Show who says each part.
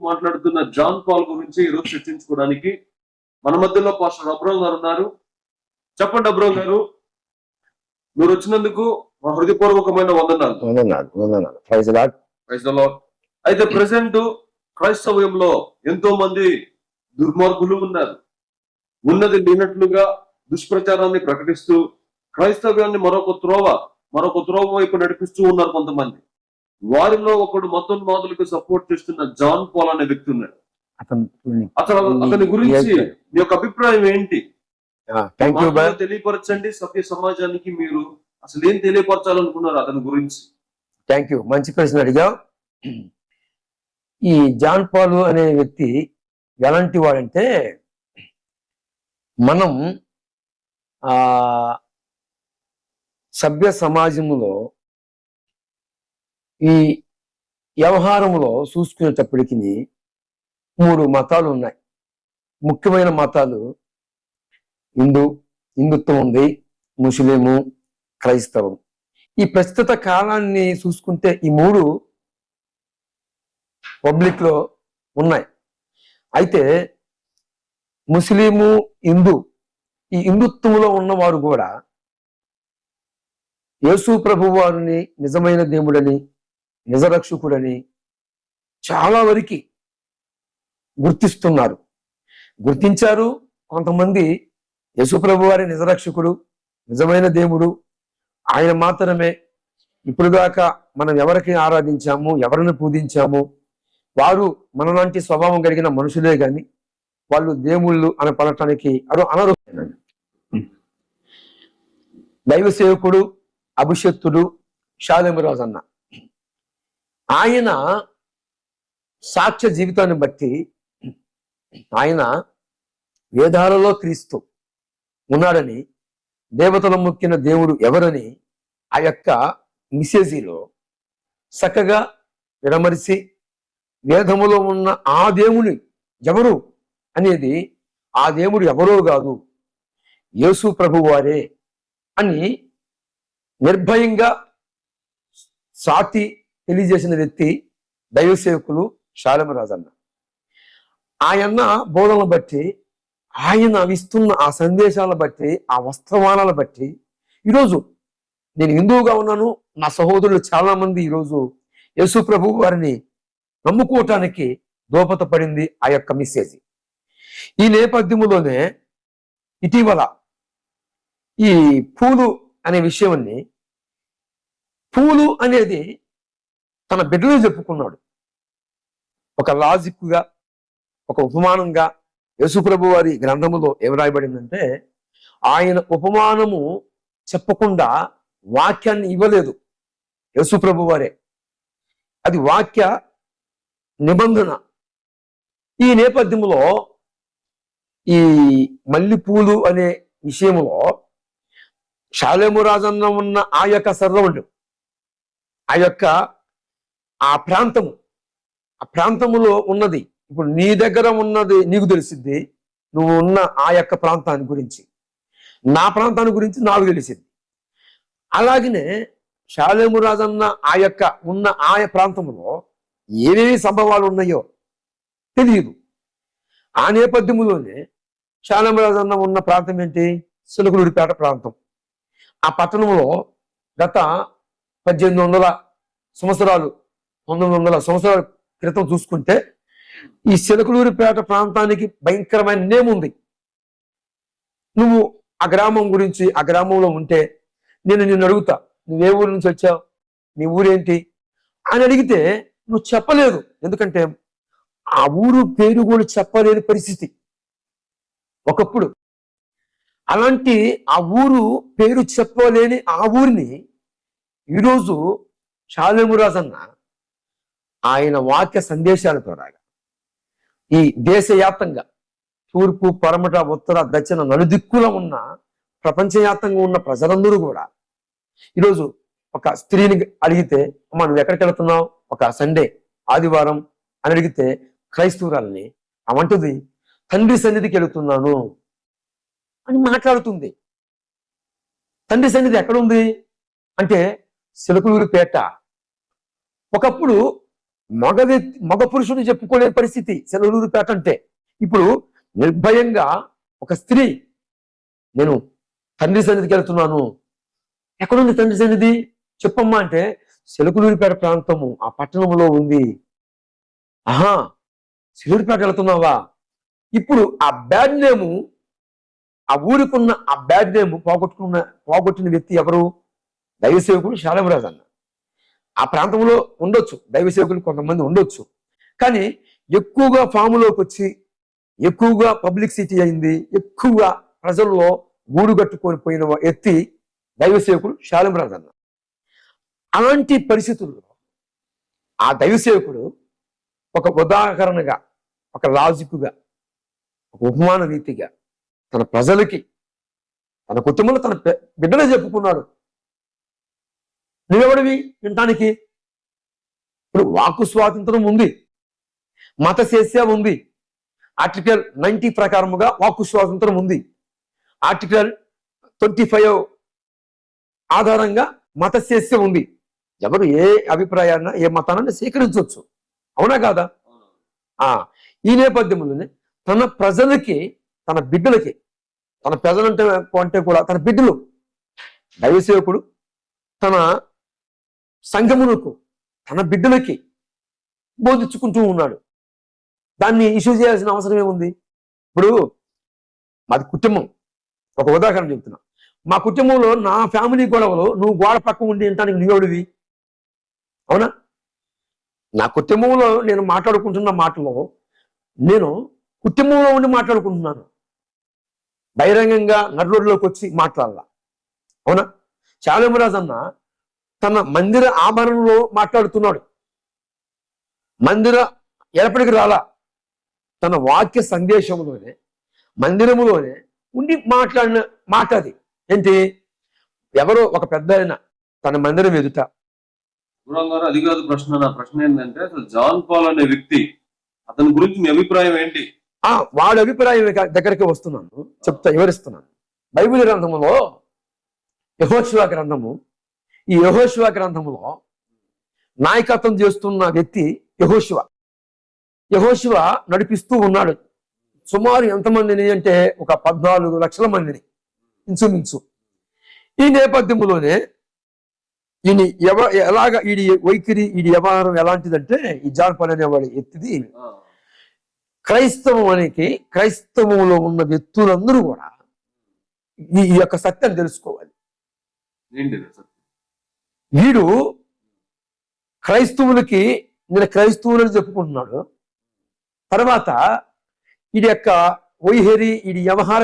Speaker 1: మాట్లాడుతున్న John Paul గురించి ఈరోజు చర్చించుకోవడానికి మన మధ్యలో పాస్టర్ అబ్రహం గారు ఉన్నారు. చెప్పండి అబ్రహం గారు, మీరు వచ్చినందుకు మా హృదయపూర్వకమైన వందనాలు. అయితే ప్రెసెంట్ క్రైస్తవ్యంలో ఎంతో మంది దుర్మార్గులు ఉన్నారు. ఉన్నది లేనట్లుగా దుష్ప్రచారాన్ని ప్రకటిస్తూ క్రైస్తవ్యాన్ని మరొక త్రోవ వైపు నడిపిస్తూ ఉన్నారు కొంతమంది. వారిలో ఒకడు మతోన్మాదులకు సపోర్ట్ చేస్తున్న జాన్ పాల్ అనే వ్యక్తి ఉన్నాడు. అతని గురించి మీ యొక్క అభిప్రాయం ఏంటి? తెలియపరచండి సభ్య సమాజానికి. మీరు అసలు ఏం తెలియపరచాలనుకున్నారు అతని గురించి?
Speaker 2: థ్యాంక్ యూ, మంచి ప్రశ్న అడిగా. ఈ జాన్ పాల్ అనే వ్యక్తి ఎలాంటి వాడంటే, మనం సభ్య సమాజంలో ఈ వ్యవహారంలో చూసుకునేటప్పటికి 3 మతాలు ఉన్నాయి. ముఖ్యమైన మతాలు హిందుత్వం ఉంది, ముస్లిము, క్రైస్తవం. ఈ ప్రస్తుత కాలాన్ని చూసుకుంటే ఈ 3 పబ్లిక్ లో ఉన్నాయి. అయితే ముస్లిము, ఈ హిందుత్వంలో ఉన్నవారు కూడా యేసు ప్రభు వారిని నిజమైన దేవుడని, నిజరక్షకుడని చాలా వరకు గుర్తించారు. కొంతమంది యేసు ప్రభు వారి నిజరక్షకుడు, నిజమైన దేవుడు, ఆయన మాత్రమే. ఇప్పుడు దాకా మనం ఎవరికి ఆరాధించాము, ఎవరిని పూజించాము, వారు మనలాంటి స్వభావం కలిగిన మనుషులే గాని వాళ్ళు దేవుళ్ళు అని పలటానికి అనరు. దైవ సేవకుడు, అభిషక్తుడు షాలేమురాజు అన్న ఆయన సాక్ష్య జీవితాన్ని బట్టి, ఆయన వేదాలలో క్రీస్తు ఉన్నాడని, దేవతలు మొక్కిన దేవుడు ఎవరని ఆ యొక్క మెసేజీలో చక్కగా విడమరిసి, వేదములో ఉన్న ఆ దేవుని ఎవరు అనేది, ఆ దేవుడు ఎవరో కాదు యేసు ప్రభు వారే అని నిర్భయంగా సాటి తెలియజేసిన వ్యక్తి దైవ సేవకులు షాలేమురాజు అన్న. ఆయన బోధనలు బట్టి, ఆయన ఇస్తున్న ఆ సందేశాలను బట్టి, ఆ వస్త్రమానాలను బట్టి ఈరోజు నేను హిందువుగా ఉన్నాను, నా సహోదరులు చాలా మంది ఈరోజు యేసు ప్రభు వారిని నమ్ముకోవటానికి దోహదపడింది ఆ యొక్క మెసేజ్. ఈ నేపథ్యంలోనే ఇటీవల ఈ పూలు అనే విషయాన్ని, పూలు అనేది తన బిడ్డలో చెప్పుకున్నాడు. ఒక లాజిక్గా, ఒక ఉపమానంగా యేసుప్రభు వారి గ్రంథములో ఏం రాయబడిందంటే, ఆయన ఉపమానము చెప్పకుండా వాక్యాన్ని ఇవ్వలేదు యేసుప్రభు వారే. అది వాక్య నిబంధన. ఈ నేపథ్యంలో ఈ మల్లెపూలు అనే విషయంలో షాలేమురాజన్న ఉన్న ఆ యొక్క సర్రవుడు, ఆ ప్రాంతములో ఉన్నది, ఇప్పుడు నీ దగ్గర ఉన్నది నీకు తెలిసిద్ది, నువ్వు ఉన్న ఆ యొక్క ప్రాంతాన్ని గురించి, నా ప్రాంతాన్ని గురించి నాకు తెలిసింది. అలాగనే షాలేమురాజన్న ఉన్న ఆ ప్రాంతంలో ఏవేవి సంభవాలు ఉన్నాయో తెలియదు. ఆ నేపథ్యంలోనే షాలేమురాజన్న ఉన్న ప్రాంతం ఏంటి? సిలకలూరిపేట ప్రాంతం. ఆ పట్టణంలో గత 1800 సంవత్సరాలు, 1900 సంవత్సరాల క్రితం చూసుకుంటే ఈ సిలకలూరిపేట ప్రాంతానికి భయంకరమైన నేమ్ ఉంది. నువ్వు ఆ గ్రామం గురించి, ఆ గ్రామంలో ఉంటే నిన్ను అడుగుతా, నువ్వే ఊరు నుంచి వచ్చావు, నీ ఊరేంటి అని అడిగితే నువ్వు చెప్పలేదు. ఎందుకంటే ఆ ఊరు పేరు కూడా చెప్పలేని పరిస్థితి ఒకప్పుడు. అలాంటి ఆ ఊరు పేరు చెప్పలేని ఆ ఊరిని ఈరోజు షాలేమురాజన్న ఆయన వాక్య సందేశాల ద్వారా ఈ దేశవ్యాప్తంగా, తూర్పు, పడమట, ఉత్తర, దక్షిణ నలుదిక్కుల ఉన్న, ప్రపంచవ్యాప్తంగా ఉన్న ప్రజలందరూ కూడా ఈరోజు ఒక స్త్రీని అడిగితే, అమ్మ నువ్వు ఎక్కడికి వెళ్తున్నావు, ఒక సండే ఆదివారం అని అడిగితే క్రైస్తవురాలని అవంటది తండ్రి సన్నిధికి వెళుతున్నాను అని మాట్లాడుతుంది. తండ్రి సన్నిధి ఎక్కడుంది అంటే సిలకలూరిపేట. ఒకప్పుడు మగ పురుషుడు చెప్పుకోలే పరిస్థితి సెలవులూరుపేట అంటే. ఇప్పుడు నిర్భయంగా ఒక స్త్రీ, నేను తండ్రి సన్నిధికి వెళ్తున్నాను, ఎక్కడుంది తండ్రి సన్నిధి చెప్పమ్మా అంటే, సెలకులూరిపేట ప్రాంతము ఆ పట్టణంలో ఉంది. ఆహా, సెలూరిపేట వెళ్తున్నావా? ఇప్పుడు ఆ బ్యాడ్ నేము, ఆ ఊరికున్న ఆ బ్యాడ్ నేమ్ పోగొట్టిన వ్యక్తి ఎవరు? దైవసేవకుడు శాలమరాజు అన్న. ఆ ప్రాంతంలో ఉండొచ్చు దైవసేవకులు కొంతమంది ఉండొచ్చు, కానీ ఎక్కువగా ఫాములోకి వచ్చి ఎక్కువగా పబ్లిసిటీ అయింది, ఎక్కువగా ప్రజల్లో గూడు కట్టుకొని పోయిన వ్యక్తి దైవసేవకుడు శాలమరాజు అన్న. అలాంటి పరిస్థితుల్లో ఆ దైవసేవకుడు ఒక ఉదాహరణగా, ఒక లాజిక్గా, ఒక ఉపమాన రీతిగా తన ప్రజలకి, తన కుటుంబంలో తన బిడ్డలే చెప్పుకున్నాడు. నువ్వెవడివి వినటానికి? ఇప్పుడు వాక్కు స్వాతంత్రం ఉంది, మత స్వేచ్ఛ ఉంది. ఆర్టికల్ 90 ప్రకారముగా వాక్కు స్వాతంత్రం ఉంది. ఆర్టికల్ 25 ఆధారంగా మత స్వేచ్ఛ ఉంది. ఎవరు ఏ అభిప్రాయాన్ని, ఏ మతాన్ని స్వీకరించవచ్చు, అవునా కాదా? ఈ నేపథ్యంలోనే తన ప్రజలకి, తన బిడ్డలకి, తన ప్రజలంటే అంటే కూడా తన బిడ్డలు, దైవసేవకుడు తన సంఘములకు, తన బిడ్డలకి బోధించుకుంటూ ఉన్నాడు. దాన్ని ఇష్యూ చేయాల్సిన అవసరం ఏముంది? ఇప్పుడు మాది కుటుంబం, ఒక ఉదాహరణ చెప్తున్నా. మా కుటుంబంలో నా ఫ్యామిలీ గొడవలు నువ్వు గోడ పక్క ఉండి వినటానికి నువ్వెవడివి? అవునా? నా కుటుంబంలో నేను మాట్లాడుకుంటున్న మాటలో నేను కుటుంబంలో ఉండి మాట్లాడుకుంటున్నాను, బహిరంగంగా నడురోడ్లోకి వచ్చి మాట్లాడాల. అవునా? శాలమరాజు అన్న తన మందిర ఆభరణంలో మాట్లాడుతున్నాడు, మందిర ఎడపడికి రాలా, తన వాక్య సందేశంలోనే మందిరములోనే ఉండి మాట్లాడిన మాట అది. ఏంటి? ఎవరో ఒక పెద్ద ఆయన తన మందిరం ఎదుట,
Speaker 1: అది కాదు ప్రశ్న. నా ప్రశ్న ఏంటంటే, అసలు జాన్ పాల్ అనే వ్యక్తి, అతని గురించి మీ అభిప్రాయం ఏంటి?
Speaker 2: వాడి అభిప్రాయం దగ్గరికి వస్తున్నాను, చెప్తా, వివరిస్తున్నాను. బైబిల్ గ్రంథములో యెహోషువ గ్రంథము, ఈ యెహోషువ గ్రంథములో నాయకత్వం చేస్తున్న వ్యక్తి యెహోషువ. యెహోషువ నడిపిస్తూ ఉన్నాడు. సుమారు ఎంతమందిని అంటే ఒక 14 లక్షల మందిని ఇంచుమించు. ఈ నేపథ్యంలోనే ఈయన ఎలాగ ఈడి వైఖరి, ఈడి వ్యవహారం ఎలాంటిదంటే, ఈ జాన్ పాల్ అనేవాడు ఎత్తిది క్రైస్తవంలో ఉన్న వ్యక్తులందరూ కూడా ఈ యొక్క సత్యాన్ని తెలుసుకోవాలి. వీడు క్రైస్తవులకి, నేను క్రైస్తవులని చెప్పుకుంటున్నాడు. తర్వాత వీడి యొక్క వైఖరి, వీడి వ్యవహార